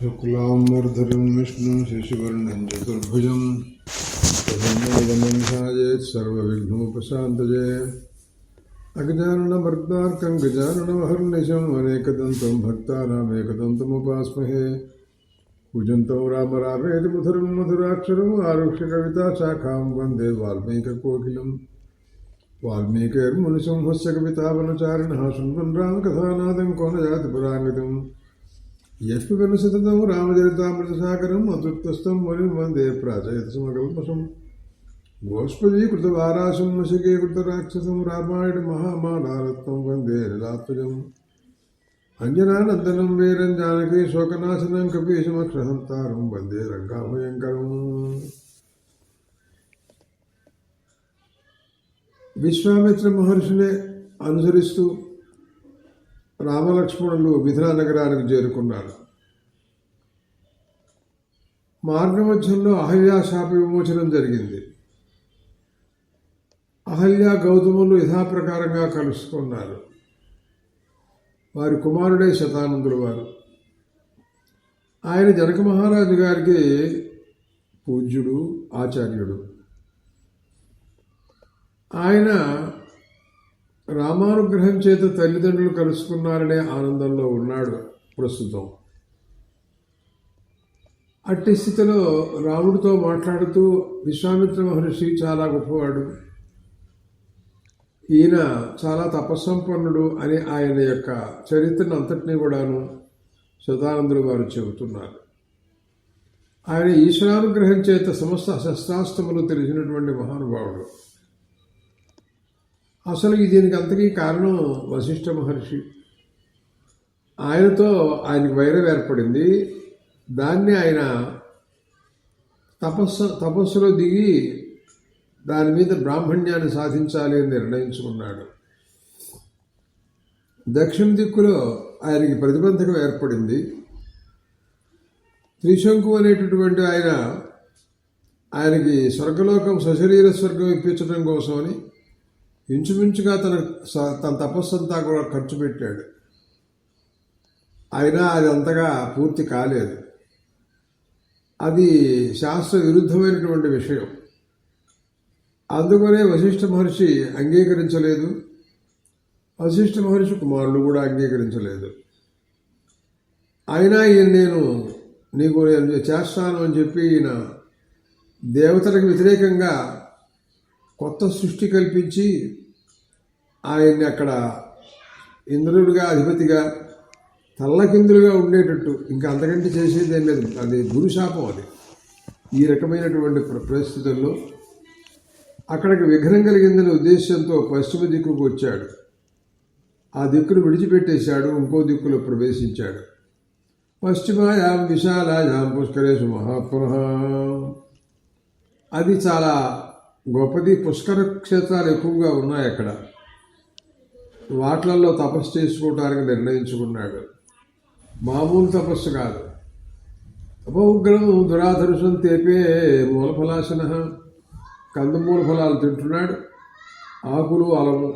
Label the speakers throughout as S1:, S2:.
S1: शुक्लाम्बरधरं विष्णुं शशिवर्णं चतुर्भुजं प्रसन्नवदनं सर्वविघ्नोपशान्तये अगजाननमर्दार्कं गजाननमहर्निशम् अनेकदन्तं भक्तानामेकदन्तमुपास्महे पूजन्तं राम रामेति मधुरं मधुराक्षरम् आरुह्य कविताशाखां वन्दे वाल्मीकिकोकिलं वाल्मीकिर्मुनिसिंहस्य कवितावनचारिणः शृण्वन् रामकथानादं को न याति पुराङ्गतम् यस्मिन् सततं रामचरितामृतसागरम् अतृप्तस्थं मुनिं वन्दे प्राचयतसमकल्पशम् गोष्पदीकृतवाराशं वशिकीकृतराक्षसं रामायणमहामालारत्नं वन्दे लीलात्मजम् अञ्जनानन्दनं वीरं जानकी शोकनाशनं कपीशमक्षहन्तारं वन्दे లంకాభయంకరం। విశ్వామిత్ర మహర్షిని అనుసరిస్తూ రామలక్ష్మణులు మిథిలా నగరానికి చేరుకున్నారు. మార్గమధ్యంలో అహల్య శాప విమోచనం జరిగింది. అహల్య గౌతములు యథాప్రకారంగా కలుసుకున్నారు. వారి కుమారుడే శతానందులు వారు. ఆయన జనక మహారాజు గారికి పూజ్యుడు, ఆచార్యుడు. ఆయన రామానుగ్రహం చేత తల్లిదండ్రులు కలుసుకున్నారనే ఆనందంలో ఉన్నాడు ప్రస్తుతం. అట్టి స్థితిలో రాముడితో మాట్లాడుతూ విశ్వామిత్ర మహర్షి చాలా గొప్పవాడు, ఈయన చాలా తపస్సంపన్నుడు అని ఆయన యొక్క చరిత్రను అంతటినీ కూడాను శతానందులు వారు చెబుతున్నారు. ఆయన ఈశ్వరానుగ్రహం చేత సమస్త శస్త్రాస్త్రములు తెలిసినటువంటి మహానుభావుడు. అసలు దీనికి అంతకీ కారణం వశిష్ఠ మహర్షి. ఆయనకు వైరం ఏర్పడింది. దాన్ని ఆయన తపస్సులో దిగి దాని మీద బ్రాహ్మణ్యాన్ని సాధించాలి అని నిర్ణయించుకున్నాడు. దక్షిణ దిక్కులో ఆయనకి ప్రతిబంధకం ఏర్పడింది. త్రిశంకు అనేటటువంటి ఆయనకి స్వర్గలోకం సశరీర స్వర్గం ఇప్పించడం కోసమని ఇంచుమించుగా తన తపస్సంతా కూడా ఖర్చు పెట్టాడు. అయినా అది అంతగా పూర్తి కాలేదు. అది శాస్త్ర విరుద్ధమైనటువంటి విషయం. అందుకనే వశిష్ఠ మహర్షి అంగీకరించలేదు. వశిష్ఠ మహర్షి కుమారులు కూడా అంగీకరించలేదు. అయినా నేను చేస్తాను అని చెప్పి ఈయన దేవతలకు వ్యతిరేకంగా కొత్త సృష్టి కల్పించి ఆయన్ని అక్కడ ఇంద్రుడిగా అధిపతిగా తల్లకిందులుగా ఉండేటట్టు, ఇంకా అంతకంటే చేసేది ఏం లేదు. అది గురుశాపం. అది ఈ రకమైనటువంటి పరిస్థితుల్లో అక్కడికి విఘ్నం కలిగిందనే ఉద్దేశంతో పశ్చిమ దిక్కుకు వచ్చాడు. ఆ దిక్కును విడిచిపెట్టేశాడు, ఇంకో దిక్కులో ప్రవేశించాడు. పశ్చిమాయాం విశాలాయాం పుష్కరేషు మహాత్మనః. అది చాలా గొప్పది. పుష్కర క్షేత్రాలు ఎక్కువగా ఉన్నాయి అక్కడ. వాట్లల్లో తపస్సు చేసుకోవటానికి నిర్ణయించుకున్నాడు. మామూలు తపస్సు కాదు. అపౌగ్రం దురాధరుషం తేపే మూలఫలాశన. కందమూల ఫలాలు తింటున్నాడు, ఆకులు అలము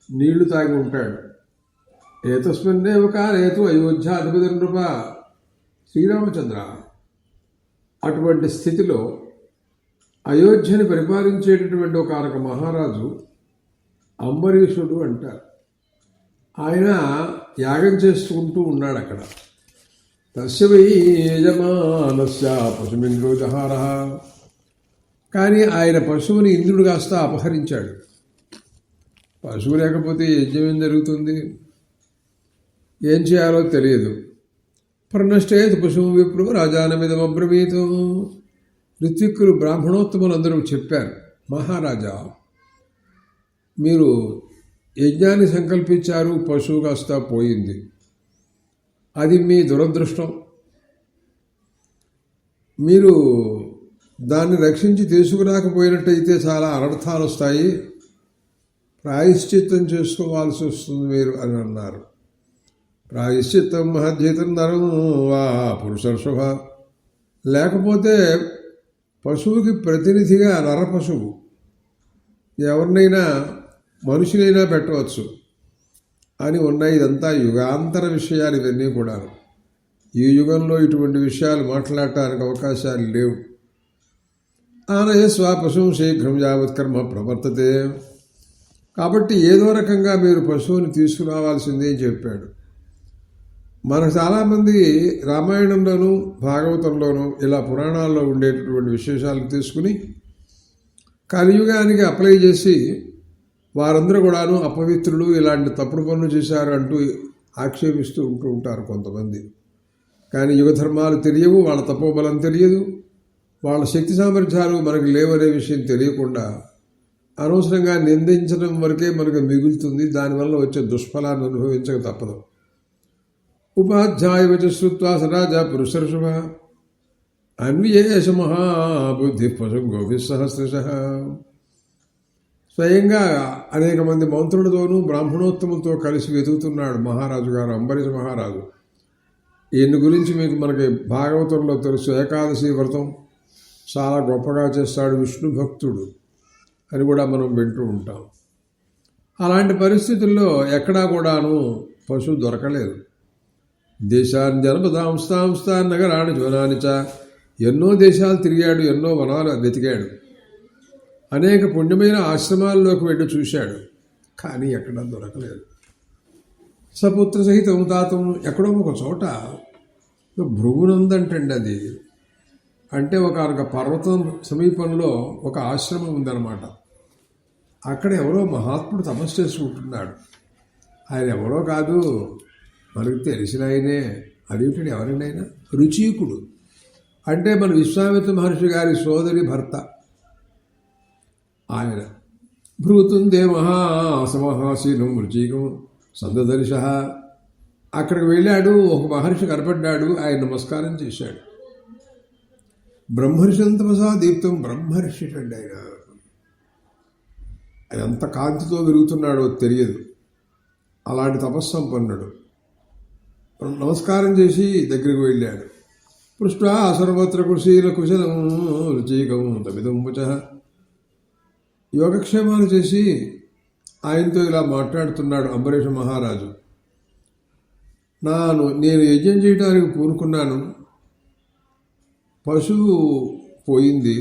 S1: నీళ్లు తాగి ఉంటాడు. ఏతస్మిన్నేవ కాలేతు అయోధ్యాధిపతి నృప శ్రీరామచంద్ర. అటువంటి స్థితిలో అయోధ్యని పరిపాలించేటటువంటి ఒక మహారాజు అంబరీషుడు అంటారు. ఆయన యాగం చేసుకుంటూ ఉన్నాడు అక్కడ. తస్య వై యజమానస్య పశుమింద్రో జహార. కానీ ఆయన పశువుని ఇంద్రుడు కాస్త అపహరించాడు. పశువు లేకపోతే యజ్ఞం ఏం జరుగుతుంది? ఏం చేయాలో తెలియదు. ప్రనష్టేతు పశువు విప్రు రాజానమిదమబ్రవీతు. ఋత్విక్కులు బ్రాహ్మణోత్తములందరూ చెప్పారు, మహారాజా మీరు యజ్ఞాన్ని సంకల్పించారు, పశువు కాస్త పోయింది. అది మీ దురదృష్టం. మీరు దాన్ని రక్షించి తీసుకురాకపోయినట్టయితే చాలా అనర్థాలు వస్తాయి, ప్రాయశ్చిత్తం చేసుకోవాల్సి వస్తుంది మీరు అని అన్నారు. ప్రాయశ్చిత్తం మహద్యతం నరం వా పురుషర్షభ. లేకపోతే పశువుకి ప్రతినిధిగా నర పశువు ఎవరినైనా మనుషులైనా పెట్టవచ్చు అని ఉన్నాయి. ఇదంతా యుగాంతర విషయాలు ఇవన్నీ కూడా. ఈ యుగంలో ఇటువంటి విషయాలు మాట్లాడటానికి అవకాశాలు లేవు. ఆనయస్వ పశువు శీఘ్రం యావత్ కర్మ ప్రవర్తతే. కాబట్టి ఏదో రకంగా మీరు పశువుని తీసుకురావాల్సిందే చెప్పాడు. మనకు చాలామంది రామాయణంలోనూ భాగవతంలోనూ ఇలా పురాణాల్లో ఉండేటటువంటి విశేషాలను తీసుకుని కలియుగానికి అప్లై చేసి వారందరూ కూడాను అపవిత్రులు, ఇలాంటి తప్పుడు పనులు చేశారు అంటూ ఆక్షేపిస్తూ ఉంటారు కొంతమంది. కానీ యుగ ధర్మాలు తెలియవు, వాళ్ళ తపోబలం తెలియదు, వాళ్ళ శక్తి సామర్థ్యాలు మనకు లేవనే విషయం తెలియకుండా అనవసరంగా నిందించడం వరకే మనకు మిగులుతుంది. దానివల్ల వచ్చే దుష్ఫలాన్ని అనుభవించక తప్పదు. ఉపాధ్యాయ శ్రుత్వా సరాజా పురుషర్షభ అన్వేష మహాబుద్ధి పశు గోభి సహస్రశ. స్వయంగా అనేక మంది మంత్రులతోనూ బ్రాహ్మణోత్తములతో కలిసి వెతుకుతున్నాడు మహారాజు గారు, అంబరీష మహారాజు. ఈయన గురించి మనకి భాగవతంలో తెలుసు. ఏకాదశి వ్రతం చాలా గొప్పగా చేస్తాడు, విష్ణు భక్తుడు అని కూడా మనం వింటూ ఉంటాం. అలాంటి పరిస్థితుల్లో ఎక్కడా కూడాను పశువు దొరకలేదు. దేశాన్ని జనపదాంస్తాంస్తాన్ నగరాన్ని జ్వనానిచ, ఎన్నో దేశాలు తిరిగాడు, ఎన్నో వనాలు వెతికాడు, అనేక పుణ్యమైన ఆశ్రమాల్లోకి వెళ్ళి చూశాడు, కానీ ఎక్కడా దొరకలేదు. సపుత్ర సహితం తాతం ఎక్కడో ఒక చోట భృగునందంటండి, అది అంటే ఒక పర్వతం సమీపంలో ఒక ఆశ్రమం ఉందన్నమాట. అక్కడ ఎవరో మహాత్ముడు తపస్సు చేసుకుంటున్నాడు. ఆయన ఎవరో కాదు, మనకు తెలిసిన ఆయనే. అదేమిటండి, ఎవరండి ఆయన? రుచీకుడు అంటే మన విశ్వామిత్ర మహర్షి గారి సోదరి భర్త ఆయన. భృతుందే మహాసమహాశీలం రుచీకం సందదర్శ. అక్కడికి వెళ్ళాడు, ఒక మహర్షి కనపడ్డాడు, ఆయన నమస్కారం చేశాడు. బ్రహ్మర్షింతమసా దీప్తం, బ్రహ్మర్షి అండి ఆయన. ఎంత కాంతితో విరుగుతున్నాడో తెలియదు, అలాంటి తపస్సంపన్నుడు. నమస్కారం చేసి దగ్గరికి వెళ్ళాడు. పృష్ఠా సర్వత్ర కుశీల కుశలం రుచీకం తమిదం పుచ. యోగక్షేమాలు చేసి ఆయనతో ఇలా మాట్లాడుతున్నాడు అంబరీష మహారాజు. నేను యజ్ఞం చేయడానికి పూనుకున్నాను, పశువు పోయింది,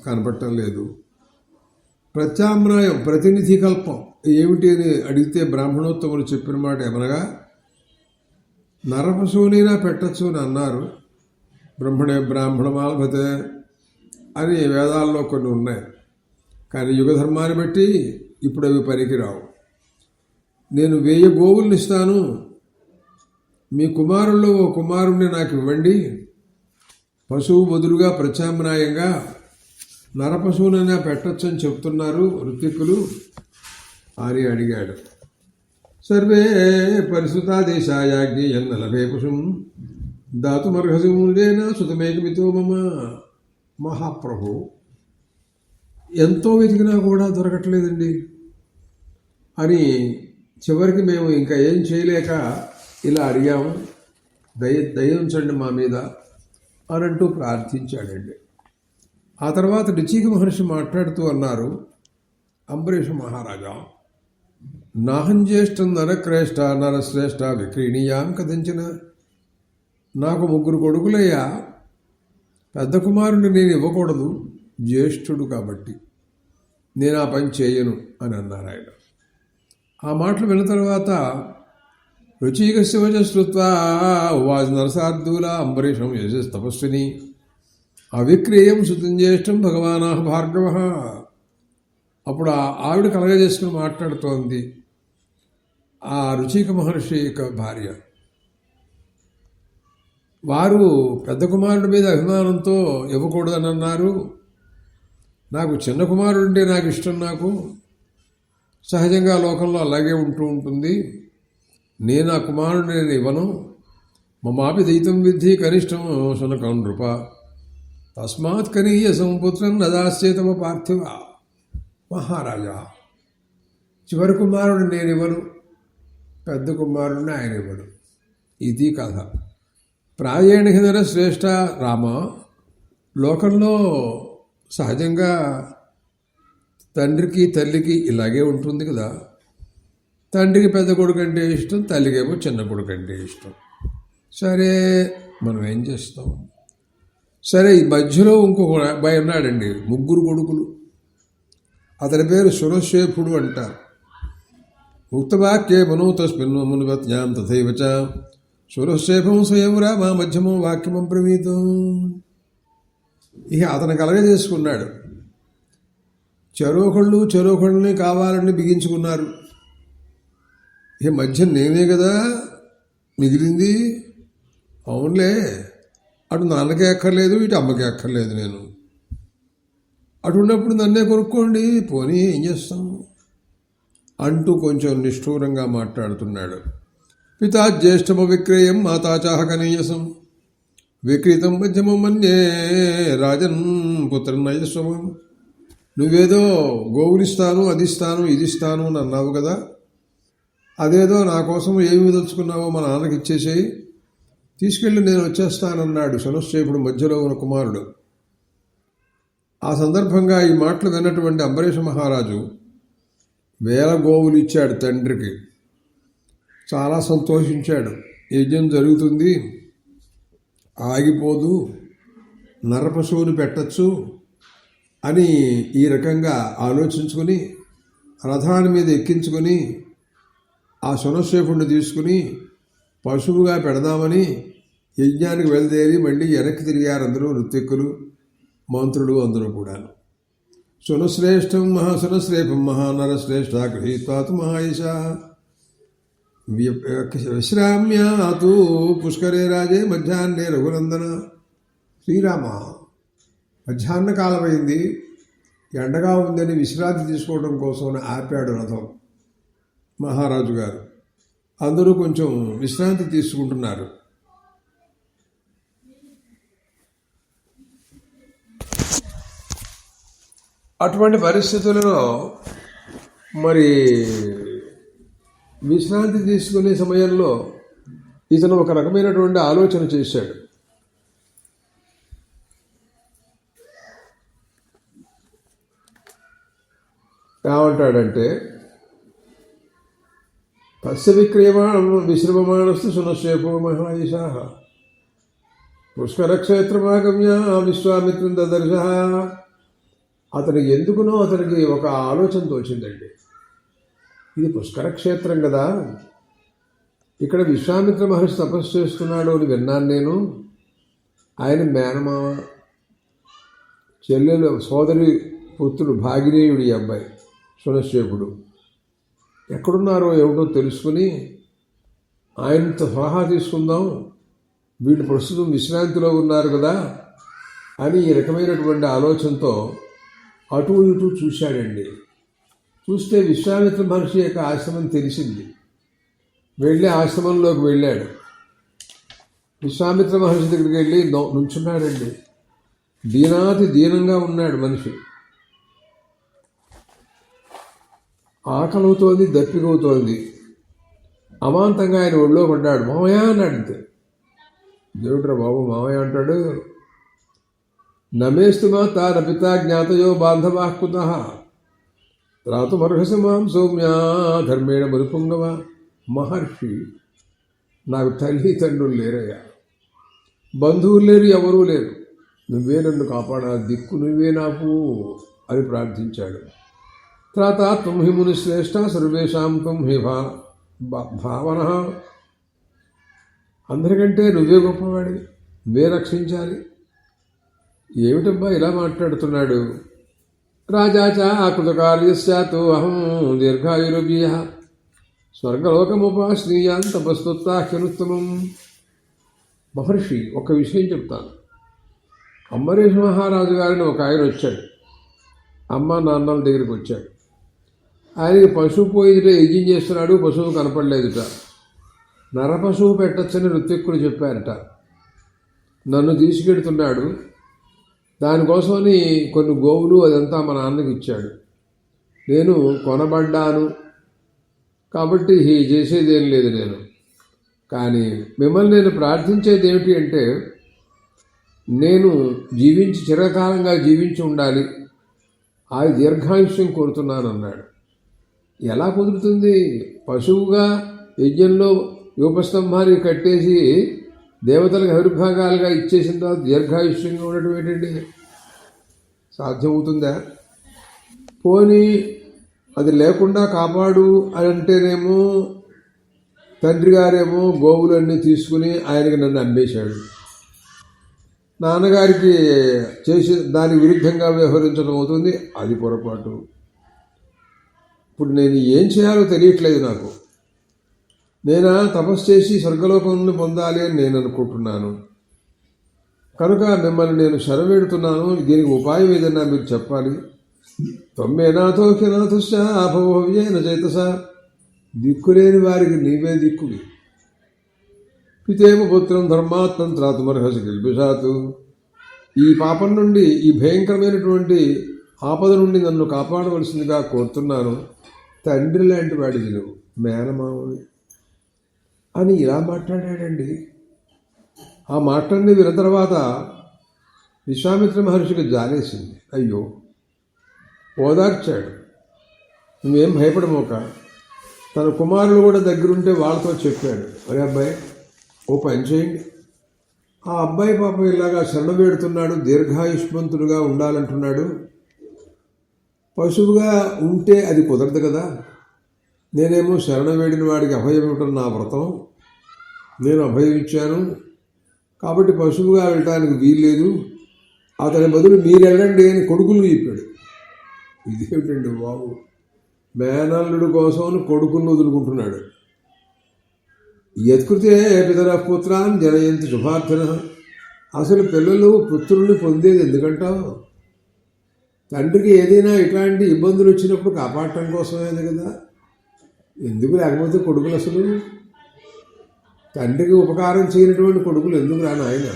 S1: కనపడటం లేదు. ప్రత్యామ్నాయం, ప్రతినిధి కల్పం ఏమిటి అని అడిగితే బ్రాహ్మణోత్తములు చెప్పిన మాట ఏమనగా, నరపశువునైనా పెట్టచ్చు అని అన్నారు. బ్రహ్మణే బ్రాహ్మణమాల్భతే అని వేదాల్లో కొన్ని ఉన్నాయి. కానీ యుగధర్మాన్ని బట్టి ఇప్పుడు అవి పనికిరావు. నేను 1000 గోవుల్ని ఇస్తాను, మీ కుమారుల్లో ఓ కుమారుణ్ణి నాకు ఇవ్వండి, పశువు బదులుగా ప్రత్యామ్నాయంగా నరపశువునైనా పెట్టచ్చు అని చెప్తున్నారు ఋత్విక్కులు అని అడిగాడు. సర్వే పరిసుతా దేశాయాజ్ఞి ఎన్నలభే పశుం దాతుమర్హసి మూల్యేన సుతమేకమితో మమ. మహాప్రభు ఎంతో వెతికినా కూడా దొరకట్లేదండి అని చివరికి మేము ఇంకా ఏం చేయలేక ఇలా అడిగాము, దయించండి మా మీద అని అంటూ ప్రార్థించాడండి. ఆ తర్వాత రుచీక మహర్షి మాట్లాడుతూ అన్నారు, అంబరీష మహారాజా, నాహం జ్యేష్టం నరక్రేష్ట నరశ్రేష్ట విక్రీణీయాం కథంచిన. నాకు 3 కొడుకులయ్యా, పెద్ద కుమారుని నేను ఇవ్వకూడదు, జ్యేష్ఠుడు కాబట్టి నేను ఆ పని చేయను అని అన్నారు ఆయన. ఆ మాటలు విన్న తర్వాత రుచీక శివజ శ్రుత్వా ఉవాచ నరసార్దూల అంబరీషం యశస్ తపస్విని అవిక్రీయం శృతం జ్యేష్టం భగవానా భార్గవ. అప్పుడు ఆవిడ కలగజేసుకుని మాట్లాడుతోంది ఆ రుచీక మహర్షి యొక్క భార్య. వారు పెద్ద కుమారుడి మీద అభిమానంతో ఇవ్వకూడదని అన్నారు. నాకు చిన్న కుమారుడంటే నాకు ఇష్టం, నాకు సహజంగా లోకంలో అలాగే ఉంటూ ఉంటుంది. నేను ఆ కుమారుడిని నేను ఇవ్వను. మమాపి దయితం విద్ధి కనిష్టం శునకం నృప తస్మాత్ కనీయ సంపుత్రం నదాస్యేతమ పార్థివ. మహారాజా, చివరి కుమారుడు నేను ఇవ్వను, పెద్ద కుమారుడిని ఆయన ఇవ్వడు. ఇది కథ. ప్రాయేణ హినర శ్రేష్ఠ రామ. లోకంలో సహజంగా తండ్రికి తల్లికి ఇలాగే ఉంటుంది కదా. తండ్రికి పెద్ద కొడుకు అంటే ఇష్టం, తల్లికేమో చిన్న కొడుకు అంటే ఇష్టం. సరే మనం ఏం చేస్తాం? సరే, ఈ మధ్యలో ఇంకొక అబ్బాయి ఉన్నాడండి, 3 కొడుకులు. అతని పేరు సురశేఫుడు అంటారు. ఉక్తవాక్యే మనో తస్మిన్ మునివత్యాం తథైవచ సురశేఫం స్వయం రామ మధ్యమం వాక్యమం ప్రవీతం. ఇక అతను కలగజేసుకున్నాడు. చెరోకళ్ళని కావాలని బిగించుకున్నారు. ఇక మధ్య నేనే కదా మిగిలింది. అవునులే, అటు నాన్నకే అక్కర్లేదు, ఇటు అమ్మకే అక్కర్లేదు. నేను అటున్నప్పుడు నన్నే కొనుక్కోండి, పోనీ ఏం చేస్తాం అంటూ కొంచెం నిష్ఠూరంగా మాట్లాడుతున్నాడు. పితా జ్యేష్ఠమ విక్రయం మాతాచాహ కనీయసం విక్రీతం మధ్యమం మన్యే రాజన్ పుత్రనయస్వమం. నువ్వేదో గోవులిస్తాను, అది ఇస్తాను, ఇది ఇస్తాను అని అన్నావు కదా, అదేదో నా కోసం ఏమి దలుచుకున్నావో మా నాన్నకి ఇచ్చేసేయి, తీసుకెళ్ళి నేను వచ్చేస్తానన్నాడు సునశ్చేపుడు మధ్యలో ఉన్న కుమారుడు. ఆ సందర్భంగా ఈ మాటలు విన్నటువంటి అంబరీష మహారాజు వేల గోవులు ఇచ్చాడు తండ్రికి. చాలా సంతోషించాడు. యజ్ఞం జరుగుతుంది, ఆగిపోదు, నరపశువుని పెట్టచ్చు అని ఈ రకంగా ఆలోచించుకొని రథాన్ని మీద ఎక్కించుకొని ఆ సునశ్చేపుడిని తీసుకుని పశువుగా పెడదామని యజ్ఞానికి బయలుదేరి మళ్ళీ వెనక్కి తిరిగారు అందరూ, ఋత్విక్కులు, మంత్రులు అందరూ కూడా. సునశ్రేష్టం సునశ్రేపం మహానరశ్రేష్ఠ గృహీత్వాతు మహాయశ విశ్రామ్యాతు పుష్కరే రాజే మధ్యాహ్నే రఘునందన. శ్రీరామ, మధ్యాహ్న కాలమైంది, ఎండగా ఉందని విశ్రాంతి తీసుకోవడం కోసం ఆపాడు రథం మహారాజు గారు. అందరూ కొంచెం విశ్రాంతి తీసుకుంటున్నారు. అటువంటి పరిస్థితులలో మరి విశ్రాంతి తీసుకునే సమయంలో ఇతను ఒక రకమైనటువంటి ఆలోచన చేశాడు. ఏమంటాడంటే, తస్య విక్రియమాణం విశ్రమమాణస్తు సునశ్చేపో మహాయశా పుష్కరక్షేత్రమాగమ్య విశ్వామిత్రం దదర్శ. అతనికి ఎందుకునో అతనికి ఒక ఆలోచన తోచిందండి. ఇది పుష్కర క్షేత్రం కదా, ఇక్కడ విశ్వామిత్ర మహర్షి తపస్సు చేస్తున్నాడు అని విన్నాను నేను. ఆయన మేనమామ చెల్లెలు సోదరి పుత్రుడు భాగినేయుడు ఈ అబ్బాయి సునశ్చేపుడు. ఎక్కడున్నారో ఏమిటో తెలుసుకుని ఆయనతో సలహా తీసుకుందాం, వీళ్ళు ప్రస్తుతం విశ్రాంతిలో ఉన్నారు కదా అని ఈ రకమైనటువంటి ఆలోచనతో అటు ఇటు చూశాడండి. చూస్తే విశ్వామిత్ర మహర్షి యొక్క ఆశ్రమం తెలిసింది. వెళ్ళి ఆశ్రమంలోకి వెళ్ళాడు. విశ్వామిత్ర మహర్షి దగ్గరికి వెళ్ళి నుంచున్నాడండి. దీనాతి దీనంగా ఉన్నాడు మనిషి. ఆకలవుతోంది, దప్పికవుతోంది. అమాంతంగా ఆయన ఒళ్ళో పడ్డాడు. మామయ్య అన్నాడు. అంతే. దేవుడ్రా బాబు మామయ్య అంటాడు. నమేస్తుమా తార పితా జ్ఞాతయో బాంధవా కుతః రాతుమర్హసి మాం సౌమ్యా ధర్మేణ మరుపుంగవ. మహర్షి, నాకు తల్లి తండ్రులు లేరయ్యా, బంధువులు లేరు, ఎవరూ లేరు, నువ్వే నన్ను కాపాడా, దిక్కు నువ్వే నాకు అని ప్రార్థించాడు. త్రాత త్వం హి ముని శ్రేష్ఠ సర్వేషాం త్వం హి భావన. అందరికంటే నువ్వే గొప్పవాడి, నువ్వే రక్షించాలి. ఏమిటబ్బా ఇలా మాట్లాడుతున్నాడు? రాజాచ ఆకృతకార్యస్యాతు అహం దీర్ఘాయురవ్య స్వర్గలోకముపాశ్రీయాన్ తపస్తోత్తాఖ్యనుత్తమం. మహర్షి, ఒక విషయం చెప్తాను. అంబరీష మహారాజు గారిని ఒక ఆయన వచ్చాడు, అమ్మ నాన్నల దగ్గరికి వచ్చాడు. ఆయనకి పశువు పోయితే యజ్ఞం చేస్తున్నాడు, పశువు కనపడలేదుట. నరపశువు పెట్టచ్చని ఋత్విక్కులు చెప్పారట. నన్ను తీసుకెడుతున్నాడు, దానికోసమని కొన్ని గోవులు అదంతా మా నాన్నకి ఇచ్చాడు. నేను కొనబడ్డాను కాబట్టి చేసేదేం లేదు నేను. కానీ మిమ్మల్ని నేను ప్రార్థించేది ఏమిటి అంటే, నేను చిరకాలంగా జీవించి ఉండాలి, ఆ దీర్ఘాయుష్యం కోరుతున్నాను అన్నాడు. ఎలా కుదురుతుంది? పశువుగా యజ్ఞంలో యూపస్తంభాన్ని కట్టేసి దేవతలకు ఆవిర్భాగాలుగా ఇచ్చేసిన తర్వాత దీర్ఘాయుష్యంగా ఉండటం ఏంటండి? సాధ్యమవుతుందా? పోనీ అది లేకుండా కాపాడు అని అంటేనేమో తండ్రి గారేమో గోవులన్నీ తీసుకుని ఆయనకి నన్ను అమ్మేశాడు. నాన్నగారికి చేసి దానికి విరుద్ధంగా వ్యవహరించడం అవుతుంది, అది పొరపాటు. ఇప్పుడు నేను ఏం చేయాలో తెలియట్లేదు నాకు. నేను తపస్సు చేసి స్వర్గలోకంలో పొందాలి అని నేను అనుకుంటున్నాను. కనుక మిమ్మల్ని నేను శరణవేడుతున్నాను. దీనికి ఉపాయం ఏదన్నా మీరు చెప్పాలి. త్వమేనాథో కినాథుశ్చ అభవవ్యేన చేతస. దిక్కులేని వారికి నీవే దిక్కువి. పితేమ పుత్రం ధర్మాత్మం త్రాతుమర్హసి కిల్బిషాతు. ఈ పాపం నుండి, ఈ భయంకరమైనటువంటి ఆపద నుండి నన్ను కాపాడవలసిందిగా కోరుతున్నాను. తండ్రి లాంటి వాడివి నువ్వు, మేనమామవి అని ఇలా మాట్లాడాడండి. ఆ మాటలన్నీ విన్న తర్వాత విశ్వామిత్ర మహర్షికి జాలేసింది. అయ్యో, ఓదార్చాడు. నువ్వేం భయపడమోక. తన కుమారులు కూడా దగ్గరుంటే వాళ్ళతో చెప్పాడు, అరే అబ్బాయి, ఓ పని చేయండి. ఆ అబ్బాయి పాపం ఇలాగా శరణవేడుతున్నాడు, దీర్ఘాయుష్మంతుడుగా ఉండాలంటున్నాడు. పశువుగా ఉంటే అది కుదరదు కదా. నేనేమో శరణవేడిన వాడికి అభయం ఇవ్వటం నా వ్రతం. నేను అభయం ఇచ్చాను కాబట్టి పశువుగా వెళ్ళటానికి వీల్లేదు. అతని బదులు మీరు వెళ్ళండి అని కొడుకులు చెప్పాడు. ఇదేమిటండి బాబు, మేనల్లుడు కోసం కొడుకులను వదులుకుంటున్నాడు. యత్కృతే పితర పుత్రాన్ జనయంతి శుభార్థన. అసలు పిల్లలు పుత్రుల్ని పొందేది ఎందుకంటావు? తండ్రికి ఏదైనా ఇట్లాంటి ఇబ్బందులు వచ్చినప్పుడు కాపాడటం కోసమేది కదా. ఎందుకు లేకపోతే కొడుకులు అసలు తండ్రికి ఉపకారం చేయనటువంటి కొడుకులు ఎందుకు రాను ఆయన?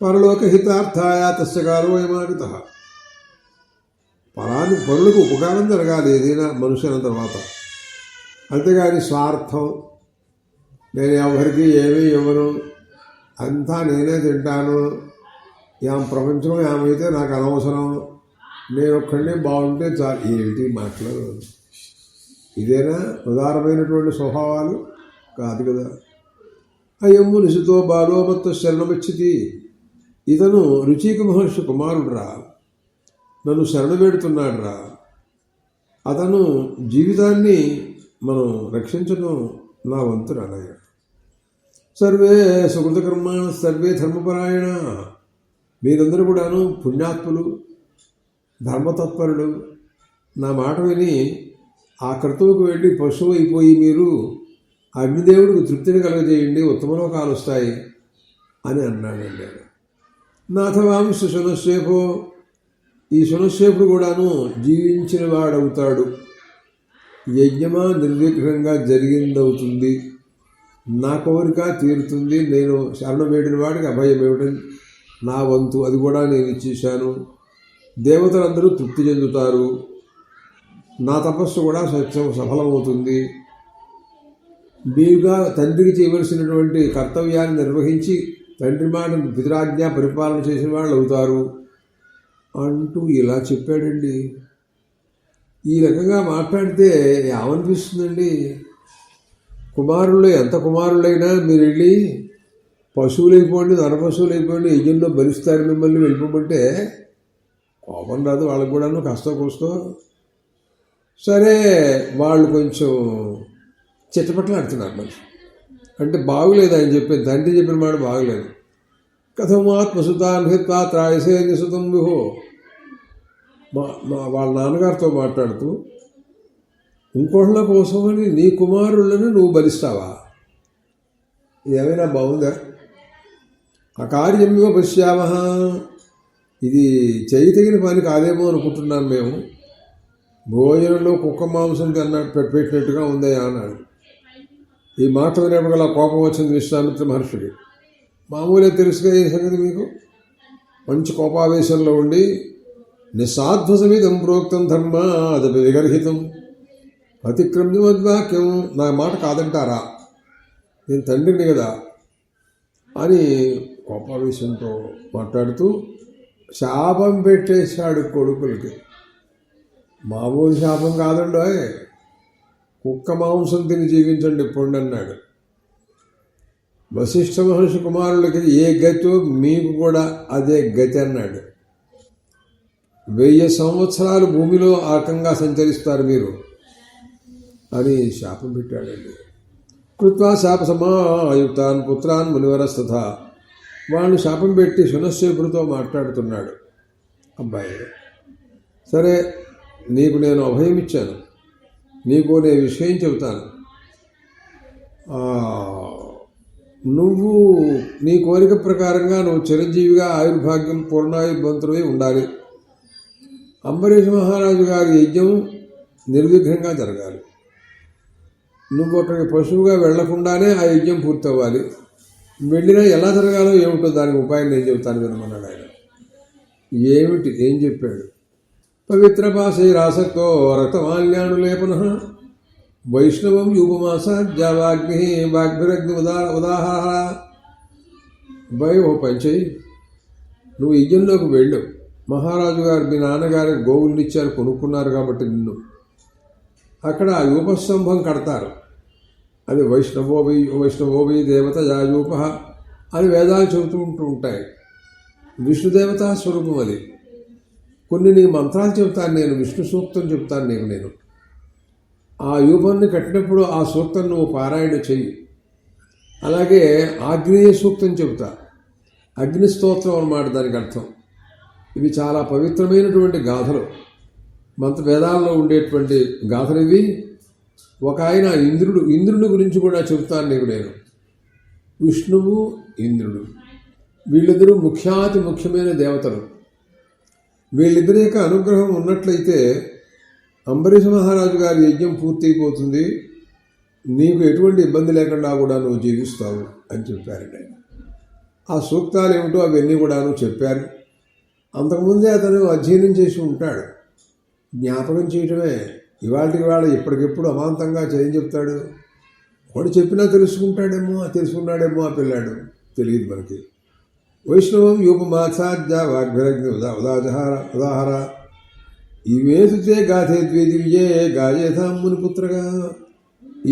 S1: పరలోక హితార్థాయ తస్యకారో యమానిత. పరులకు ఉపకారం జరగాలి ఏదైనా మనుషుల తర్వాత. అంతేగాని స్వార్థం, నేను ఎవరికి ఏమీ ఇవ్వను, అంతా నేనే తింటాను, ప్రపంచం ఏమైతే నాకు అనవసరం, నేను ఒక్కడినే బాగుంటే చాలు. ఏమిటి మాటలు? ఇదేనా ఉదారమైనటువంటి స్వభావాలు? కాదు కదా. అయమ్ము నిశితో బాలోమత్త శరణమచ్చితి. ఇతను రుచిక మహర్షి కుమారుడురా, నన్ను శరణవేడుతున్నాడు రా. అతను జీవితాన్ని మనం రక్షించడం నా వంతు అన్నయ్య. సర్వే సుకృతకర్మాణ సర్వే ధర్మపరాయణ. మీరందరూ కూడాను పుణ్యాత్ములు, ధర్మతత్పరులు. నా మాట విని ఆ క్రతువుకు వెళ్ళి పశువు అయిపోయి మీరు అగ్నిదేవుడికి తృప్తిని కలుగజేయండి, ఉత్తమలోకాలు వస్తాయి అని అన్నాడండి. నాథవాంశ శునశ్శేపో. ఈ శునశ్శేపుడు కూడాను జీవించిన వాడవుతాడు. యజ్ఞమా నిర్విఘ్నంగా జరిగిందవుతుంది. నా కోరిక తీరుతుంది. నేను శరణం వేడిన వాడికి అభయం ఇవ్వడం నా వంతు, అది కూడా నేను ఇచ్చేశాను. దేవతలందరూ తృప్తి చెందుతారు. నా తపస్సు కూడా సఫలమవుతుంది. మీరుగా తండ్రికి చేయవలసినటువంటి కర్తవ్యాన్ని నిర్వహించి తండ్రి మాట పితరాజ్ఞ పరిపాలన చేసిన వాళ్ళు అవుతారు అంటూ ఇలా చెప్పాడండి. ఈ రకంగా మాట్లాడితే ఏమనిపిస్తుందండి? కుమారుళ్ళు ఎంత కుమారులైనా మీరు వెళ్ళి పశువులు అయిపోండి, నరపశువులు అయిపోండి, యజ్ఞంలో భరిస్తారు మిమ్మల్ని వెళ్ళిపోమంటే కోపం రాదు వాళ్ళకు కూడాను, కష్టం కూస్తో. సరే, వాళ్ళు కొంచెం చిట్టపట్లాడుతున్నారు మనిషి. అంటే బాగులేదు ఆయన చెప్పేది, తండ్రి చెప్పిన మాట బాగులేదు. కథమాత్మసుతాన్ హిత్వా త్రాయసే నిసుతం విహో. వాళ్ళ నాన్నగారితో మాట్లాడుతూ, ఇంకోళ్ళ కోసమని నీ కుమారులను నువ్వు బలిస్తావా? ఏమైనా బాగుందా? అకార్యమివ పశ్యామహ. ఇది చేయతగిన పని కాదేమో అనుకుంటున్నాను మేము. భోజనంలో కుక్క మాంసం పెట్టినట్టుగా ఉందయ్యా అన్నాడు. ఈ మాట వినేప్పటికల్లా కోపం వచ్చింది విశ్వామిత్ర మహర్షికి. మామూలుగా తెలుసుగా ఈ సంగతి మీకు. మంచి కోపావేశంలో ఉండి, నిస్సాధ్వసమిదం ప్రోక్తం ధర్మ అదపి విగర్హితం అతిక్రమ్యమద్వాక్యం. నా మాట కాదంటారా? నేను తండ్రిని కదా అని కోపావేశంతో మాట్లాడుతూ శాపం పెట్టేశాడు కొడుకులకి. మామూలు శాపం కాదండో, కుక్క మాంసం తిని జీవించండి ఇప్పుడు అన్నాడు. వశిష్ఠ మహర్షి కుమారులకి ఏ గతో మీకు కూడా అదే గతి అన్నాడు. 1000 సంవత్సరాలు భూమిలో ఆ రకంగా సంచరిస్తారు మీరు అని శాపం పెట్టాడండి. కృత్వా శాప సమాయుక్తాన్ పుత్రాన్ మునివరస్తథ. వాళ్ళు శాపం పెట్టి శునశ్శేపుడితో మాట్లాడుతున్నాడు. అబ్బాయి, సరే నీకు నేను అభయం ఇచ్చాను, నీకు నేను విషయం చెబుతాను. నువ్వు నీ కోరిక ప్రకారంగా నువ్వు చిరంజీవిగా ఆయుర్భాగ్యం పూర్ణాయుర్భవంతుడై ఉండాలి. అంబరీష మహారాజు గారి యజ్ఞం నిర్విఘ్నంగా జరగాలి. నువ్వు అక్కడికి పశువుగా వెళ్లకుండానే ఆ యజ్ఞం పూర్తవ్వాలి. వెళ్ళినా ఎలా జరగాలో ఏమిటో దానికి ఉపాయం నేను చెబుతాను వినమన్నాడు ఆయన. ఏమిటి? ఏం చెప్పాడు? పవిత్ర పాశైరాసక్తో రక్తమాల్యానులేపన వైష్ణవం యూపమాసాధ్య వాగ్ని వాగ్భిరగ్ని ఉదాహరణ. అబ్బాయి, ఓ పంచేయి, నువ్వు యజ్ఞంలోకి వెళ్ళు. మహారాజు గారు మీ నాన్నగారికి గోవుల్ని ఇచ్చారు, కొనుక్కున్నారు కాబట్టి నిన్ను అక్కడ యూపస్తంభం కడతారు. అది వైష్ణవోభి దేవత యాయూప అని వేదాలు చెబుతూ ఉంటాయి. విష్ణుదేవతా స్వరూపం అది. కొన్ని నీ మంత్రాలు చెబుతాను నేను, విష్ణు సూక్తం చెబుతాను నేను. ఆ యూపాన్ని కట్టినప్పుడు ఆ సూక్తం నువ్వు పారాయణ చెయ్యి. అలాగే ఆగ్నేయ సూక్తం చెబుతా, అగ్నిస్తోత్రం అన్నమాట దానికి అర్థం. ఇవి చాలా పవిత్రమైనటువంటి గాథలు, వేదాల్లో ఉండేటువంటి గాథలు ఇవి. ఒక ఆయన ఇంద్రుడి గురించి కూడా చెబుతాను నేను. విష్ణువు, ఇంద్రుడు, వీళ్ళిద్దరూ ముఖ్యాతి ముఖ్యమైన దేవతలు. వీళ్ళిద్దరి యొక్క అనుగ్రహం ఉన్నట్లయితే అంబరీష మహారాజు గారి యజ్ఞం పూర్తయిపోతుంది, నీకు ఎటువంటి ఇబ్బంది లేకుండా కూడా నువ్వు జీవిస్తావు అని చెప్పారండి ఆయన. ఆ సూక్తాలు ఏమిటో అవన్నీ కూడాను చెప్పారు. అంతకుముందే అతను అధ్యయనం చేసి ఉంటాడు. జ్ఞాపకం చేయటమే ఇవాళ ఇప్పటికెప్పుడు అమాంతంగా ఏం చెప్తాడు. వాడు చెప్పినా తెలుసుకున్నాడేమో ఆ పిల్లాడు, తెలియదు మనకి. వైష్ణవం యూపమాసాధ్య వాగ్భిరగ్ని ఉదాహర ఇవేతుతే గాథే ద్విదివ్యే గాయేథాం మునిపుత్రగా.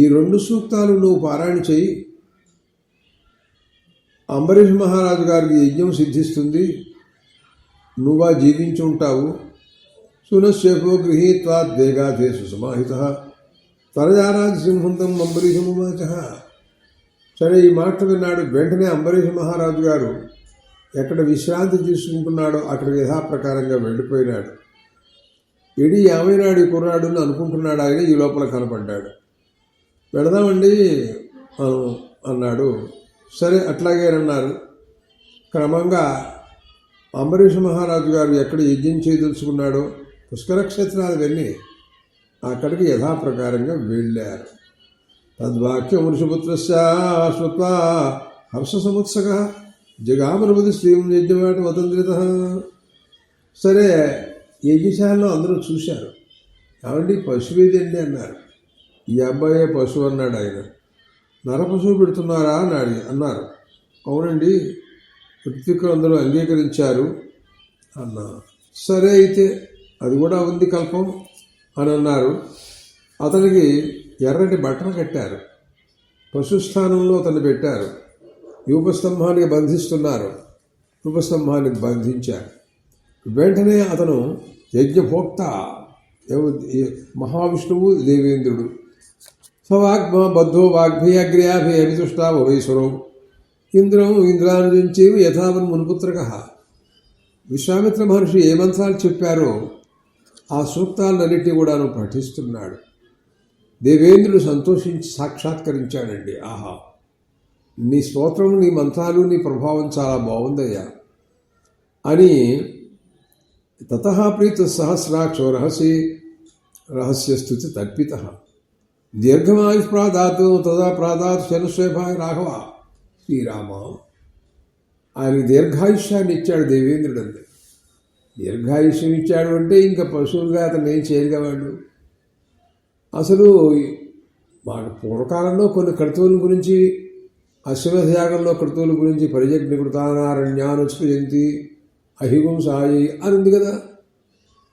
S1: ఈ 2 సూక్తాలు నువ్వు పారాయణ చెయ్యి. అంబరీష మహారాజు గారికి యజ్ఞం సిద్ధిస్తుంది, నువ్వా జీవించి ఉంటావు. సునశ్శేపో గృహీత్వా ద్వేగాధేసు సమాహిత తరజారాజ సింహంతం అంబరీషమువాచ. సరే, ఈ మాట విన్నాడు. వెంటనే అంబరీష మహారాజు గారు ఎక్కడ విశ్రాంతి తీసుకుంటున్నాడో అక్కడికి యథాప్రకారంగా వెళ్ళిపోయినాడు. ఏమైనాడు ఈ కుర్రాడు అని అనుకుంటున్నాడు ఆయన. ఈ లోపల కనపడ్డాడు. వెళదామండి అన్నాడు. సరే అట్లాగేనన్నారు. క్రమంగా అంబరీష మహారాజు గారు ఎక్కడ యజ్ఞం చేయదలుచుకున్నాడో పుష్కర క్షేత్రాలు వెళ్ళి అక్కడికి యథాప్రకారంగా వెళ్ళారు. తద్వాక్యం వృషపుత్రస్య శ్రుత్వా హర్ష సముత్సక జగామరవది శ్రీం యజ్ఞమాట వతంద్రిత. సరే, యజ్ఞశాలలో అందరూ చూశారు. ఏమండి పశువేదండి అన్నారు. ఈ అబ్బాయే పశువు అన్నాడు ఆయన. నరపశువు పెడుతున్నారా అని అన్నారు. అవునండి, ఋత్వికులు అందరూ అంగీకరించారు అన్నా. సరే అయితే అది కూడా ఉంది కల్పం అని అన్నారు. అతనికి ఎర్రటి బట్టలు కట్టారు, పశుస్థానంలో అతన్ని పెట్టారు. యూపస్తంభానికి బంధిస్తున్నారు. యూపస్తంభానికి బంధించారు. వెంటనే అతను యజ్ఞభోక్త మహావిష్ణువు దేవేంద్రుడు. స్వవాగ్మ బద్ధో వాగ్భి అగ్ర్యాభి అభితుష్టా భవేశ్వరో ఇంద్రం ఇంద్రానుజంచే యథావన్ మునిపుత్రక. విశ్వామిత్ర మహర్షి ఏ మంత్రాలు చెప్పారో ఆ సూక్తాలన్నిటినీ కూడాను పఠిస్తున్నాడు. దేవేంద్రుడు సంతోషించి సాక్షాత్కరించాడండి. ఆహా, నీ స్తోత్రం, నీ మంత్రాలు, నీ ప్రభావం చాలా బాగుందయ్యా అని. తతః ప్రీత సహస్రాక్షో రహస్యస్థుతి తర్పిత దీర్ఘమాయుష్ ప్రాదాతు తదా ప్రాదాతు శనశ్వేభాయ రాఘవ. శ్రీరామ, ఆయనకి దీర్ఘాయుష్యాన్ని ఇచ్చాడు దేవేంద్రుడు. అంటే దీర్ఘాయుష్యం ఇచ్చాడు అంటే ఇంకా పశువులుగా అతను ఏం చేయగలవాడు. అసలు మన పూర్వకాలంలో కొన్ని క్రతువుల గురించి, అశ్వమేధయాగంలో క్రతువుల గురించి పరిజగ్ని కృతానారణ్యానుస్పయంతి అహిగుం సాయి అని ఉంది కదా.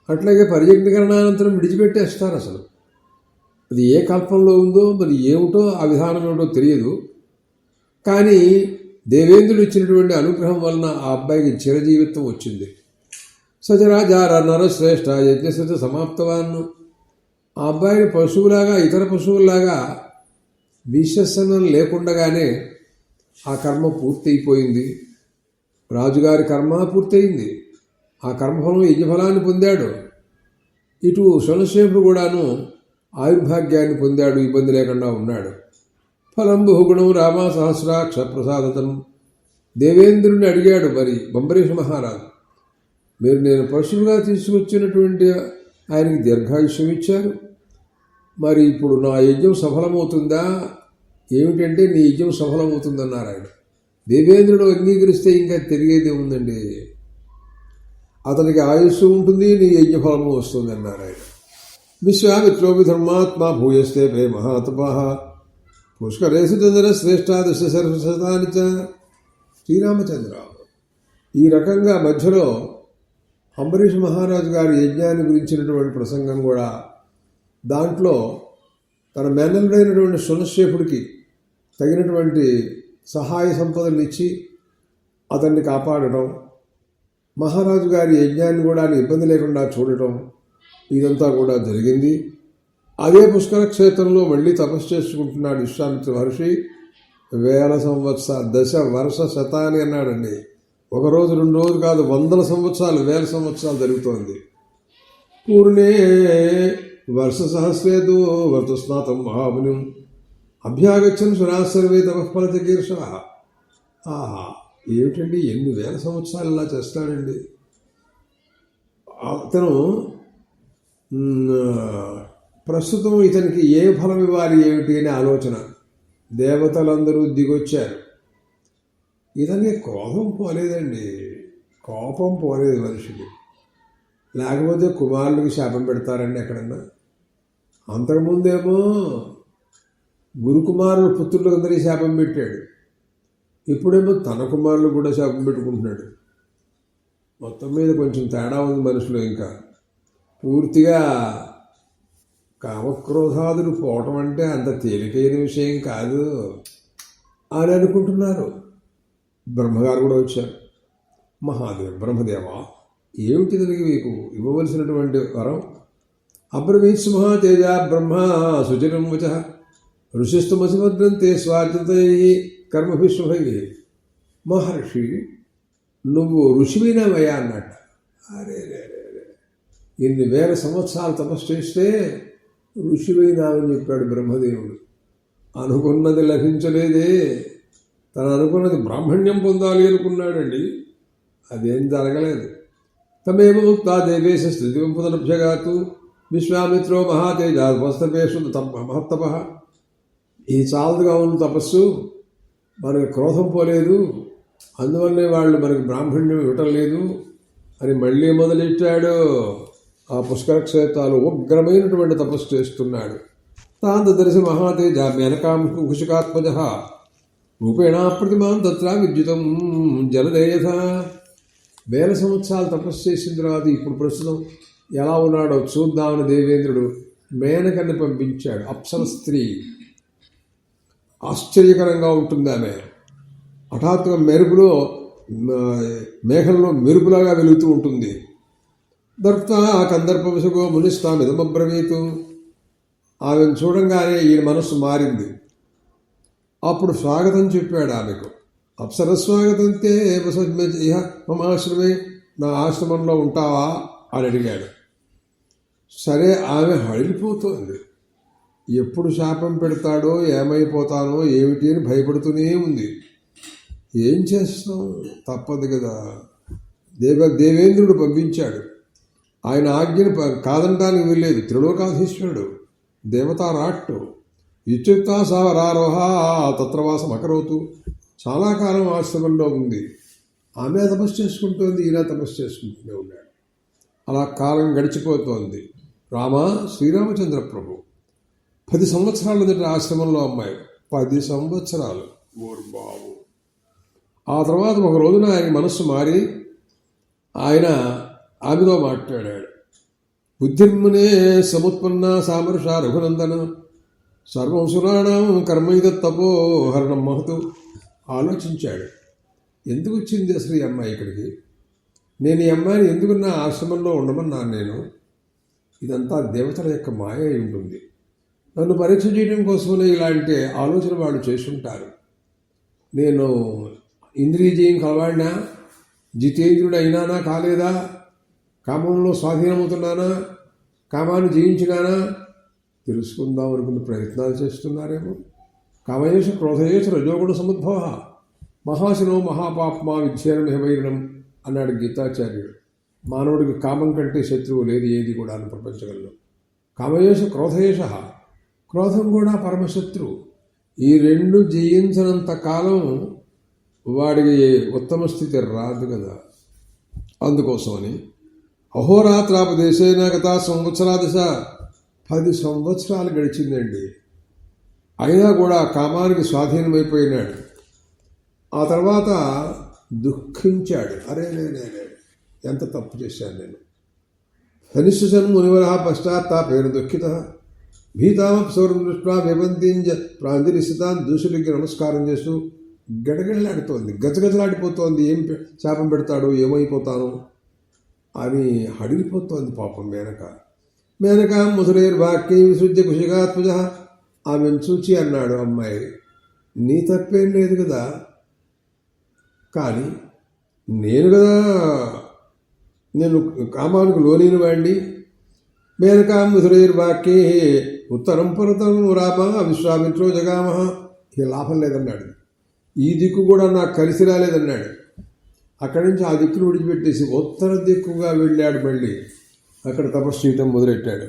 S1: అట్లాగే పరిజగ్నికరణానంతరం విడిచిపెట్టేస్తారు. అసలు అది ఏ కల్పంలో ఉందో మరి ఏమిటో, ఆ విధానం ఏమిటో తెలియదు. కానీ దేవేంద్రుడు ఇచ్చినటువంటి అనుగ్రహం వలన ఆ అబ్బాయికి చిరజీవితం వచ్చింది. సచరాచార నరశ్రేష్ఠ యజ్ఞసత సమాప్తవాన్ను. ఆ అబ్బాయిని పశువులాగా ఇతర పశువుల్లాగా విశ్వసనం లేకుండగానే ఆ కర్మ పూర్తయిపోయింది. రాజుగారి కర్మ పూర్తయింది. ఆ కర్మఫలం యజ్ఞఫలాన్ని పొందాడు. ఇటు శునశేఖుడు కూడాను ఆయుర్భాగ్యాన్ని పొందాడు, ఇబ్బంది లేకుండా ఉన్నాడు. ఫలం బహుగుణం రామా సహస్రాక్ష ప్రసాదతం. దేవేంద్రుడిని అడిగాడు మరి బంబరీష మహారాజు, మీరు నేను పశువుగా తీసుకొచ్చినటువంటి ఆయనకి దీర్ఘాయుష్యం ఇచ్చారు, మరి ఇప్పుడు నా యజ్ఞం సఫలమవుతుందా? ఏమిటంటే నీ యజ్ఞం సఫలమవుతుందన్నారు ఆయన. దేవేంద్రుడు అంగీకరిస్తే ఇంకా తిరిగేదే ఉందండి, అతనికి ఆయుస్సు ఉంటుంది, నీ యజ్ఞఫలము వస్తుంది అన్నారు ఆయన. విశ్వామిత్రోపి ధర్మాత్మా భూయస్తే పే మహాతపః పుష్కరేషు చంద్ర శ్రేష్టాదశ సర్వశతాని చ. శ్రీరామచంద్ర ఈ రకంగా మధ్యలో అంబరీష్ మహారాజు గారి యజ్ఞాన్ని గురించినటువంటి ప్రసంగం కూడా, దాంట్లో తన మేనల్లుడైనటువంటి శునశేఖుడికి తగినటువంటి సహాయ సంపదలను ఇచ్చి అతన్ని కాపాడటం, మహారాజు గారి యజ్ఞాన్ని కూడా ఇబ్బంది లేకుండా చూడటం, ఇదంతా కూడా జరిగింది. అదే పుష్కర క్షేత్రంలో మళ్ళీ తపస్సు చేసుకుంటున్నాడు విశ్వామిత్ర మహర్షి. 1000 సంవత్సరాలు, దశ వర్ష శతాని అన్నాడండి. ఒకరోజు 2 రోజులు కాదు, 100 సంవత్సరాలు, 1000 సంవత్సరాలు జరుగుతోంది. పూర్ణే వర్ష సహస్రేదు వర్తస్నాతం మహాముని అభ్యాగచ్చన్ సురాసర్వే తపఃఫల చికీర్ష. ఆహా, ఏమిటండి ఎన్ని 1000 సంవత్సరాలు ఇలా చేస్తాడండి అతను. ప్రస్తుతం ఇతనికి ఏ ఫలం ఇవ్వాలి ఏమిటి అనే ఆలోచన. దేవతలందరూ దిగొచ్చారు. ఇతనికి కోపం పోలేదండి, కోపం పోలేదు మనిషికి. లేకపోతే కుమారులకి శాపం పెడతారండి ఎక్కడన్నా. అంతకుముందేమో గురుకుమారుల పుత్రులకు అందరికీ శాపం పెట్టాడు, ఇప్పుడేమో తన కుమారులు కూడా శాపం పెట్టుకుంటున్నాడు. మొత్తం మీద కొంచెం తేడా ఉంది మనుషులు. ఇంకా పూర్తిగా కామక్రోధాదులు పోవటం అంటే అంత తేలికైన విషయం కాదు అని అనుకుంటున్నారు. బ్రహ్మగారు కూడా వచ్చారు. బ్రహ్మదేవ, ఏమిటి దానికి మీకు ఇవ్వవలసినటువంటి వరం? అబ్రవీత్సు మహాతేజ బ్రహ్మ సుచిరం వచ ఋషిస్తుమసిమద్రంతే స్వార్జితై కర్మభిశుభై. మహర్షి, నువ్వు ఋషివినవయ్యా అన్నట్టు. అరే ఇన్ని 1000 సంవత్సరాలు తపస్సు చేస్తే ఋషివైనామని చెప్పాడు బ్రహ్మదేవుడు. అనుకున్నది లభించలేదే, తను అనుకున్నది బ్రాహ్మణ్యం పొందాలి అనుకున్నాడండి, అదేం జరగలేదు. తమేవ ముక్తా దేవేశ స్థితి పునరభ్యగాతు విశ్వామిత్రో మహాతేజాస్తపేషు మహత్తప. ఈ చాలుగా ఉన్న తపస్సు, మనకు క్రోధం పోలేదు, అందువల్లే వాళ్ళు మనకు బ్రాహ్మణ్యం ఇవ్వటం లేదు అని మళ్ళీ మొదలెట్టాడు. ఆ పుష్కర క్షేత్రాలు ఉగ్రమైనటువంటి తపస్సు చేస్తున్నాడు. తాంతదర్శి మహాతేజ మేనకాం కుశికాత్మజ రూపేణా ప్రతిమాం తత్ర విద్యుతం జలదేయథ. 1000 సంవత్సరాలు తపస్సు చేసిన తర్వాత ఇప్పుడు ప్రస్తుతం ఎలా ఉన్నాడో చూద్దామని దేవేంద్రుడు మేనకని పంపించాడు. అప్సర స్త్రీ, ఆశ్చర్యకరంగా ఉంటుంది ఆమె. హఠాత్తుగా మేఘంలో మెరుపులాగా వెలుగుతూ ఉంటుంది. దర్ప్తా కందర్పవశగో మునిస్తామిదమబ్రవీతు. ఆమెను చూడంగానే ఈయన మనస్సు మారింది. అప్పుడు స్వాగతం చెప్పాడు ఆమెకు. అప్సర స్వాగతంతే ఇహ మమాశ్రమే, నా ఆశ్రమంలో ఉంటావా అని అడిగాడు. సరే, ఆమె హడిలిపోతోంది. ఎప్పుడు శాపం పెడతాడో, ఏమైపోతానో ఏమిటి అని భయపడుతూనే ఉంది. ఏం చేస్తాం, తప్పదు కదా. దేవేంద్రుడు పంపించాడు. ఆయన ఆజ్ఞను కాదనడానికి వెళ్ళలేదు. త్రిలోకాధీశ్వరుడు, దేవతారాట్టు. ఇత్యుక్తా సావరారోహ తత్రవాసం అకరోతు. చాలా కాలం ఆశ్రమంలో ఉంది. ఆమె తపస్సు చేసుకుంటోంది, ఈయన తపస్సు చేసుకుంటూనే ఉన్నాడు. అలా కాలం గడిచిపోతోంది. శ్రీరామచంద్ర ప్రభు 10 సంవత్సరాల దగ్గర ఆశ్రమంలో అమ్మాయి. 10 సంవత్సరాలు ఓరు బాబు. ఆ తర్వాత ఒక రోజున ఆయన మనస్సు మారి ఆయన ఆమెతో మాట్లాడాడు. బుద్ధిర్మునే సముత్పన్న సామర్ష రఘునందన సర్వం సురాణం కర్మైద తపో హరణం మహతు ఆలోచించాడు, ఎందుకు వచ్చింది అసలు ఈ అమ్మాయి ఇక్కడికి, నేను ఈ అమ్మాయిని ఎందుకు నా ఆశ్రమంలో ఉండమన్నాను నేను, ఇదంతా దేవతల యొక్క మాయ అయి ఉంటుంది, నన్ను పరీక్ష చేయడం కోసమే ఇలాంటి ఆలోచన వాళ్ళు చేసుంటారు. నేను ఇంద్రియజయం కలవాడినా, జితేంద్రుడు అయినానా కాలేదా, కామంలో స్వాధీనమవుతున్నానా, కామాన్ని జయించినానా తెలుసుకుందాం అనుకున్న ప్రయత్నాలు చేస్తున్నారేమో. కామయేష క్రోధయేష రజోగుణ సముద్భవ మహాశనో మహాపాప్మా విద్యానం అన్నాడు గీతాచార్యుడు. మానవుడికి కామం కంటే శత్రువు లేదు ఏది కూడా ప్రపంచంలో. కామయేష క్రోధయేష, క్రోధం కూడా పరమశత్రువు. ఈ రెండు జయించినంత కాలం వాడికి ఉత్తమ స్థితి రాదు కదా. అందుకోసమని అహోరాత్రాపదేశేన గత సంవత్సరాదశ 10 సంవత్సరాలు గడిచిందండి. అయినా కూడా కామానికి స్వాధీనమైపోయినాడు. ఆ తర్వాత దుఃఖించాడు, అరే నేనే ఎంత తప్పు చేశాను నేను. ఫనిష్యన్ మునివర పశ్చాత్తాపేన దుఃఖిత భీతామప్సౌరం దృష్ట్యా విబంతించ ప్రాంజలిస్తాన్ దూషుడికి నమస్కారం చేస్తూ గడగడలాడుతోంది, గజగజలాడిపోతోంది. ఏం శాపం పెడతాడు, ఏమైపోతాను అని హడిలిపోతోంది పాపం మేనక. మేనక ముసురేర్వాక్యం విసృజ్య కుశిగాత్మజ, ఆమెను చూచి అన్నాడు, అమ్మాయి నీ తప్పేం లేదు కదా, కానీ నేను కామానికి లోనైన వాడిని. మేనకా ముసురేర్వాక్యే ఉత్తరం పర్వతం రామ విశ్వామిత్రో జగామహ, ఇక లాభం లేదన్నాడు. ఈ దిక్కు కూడా నాకు కలిసి రాలేదన్నాడు. అక్కడి నుంచి ఆ దిక్కును విడిచిపెట్టేసి ఉత్తర దిక్కుగా వెళ్ళాడు. మళ్ళీ అక్కడ తపస్సు చేయటం మొదలెట్టాడు.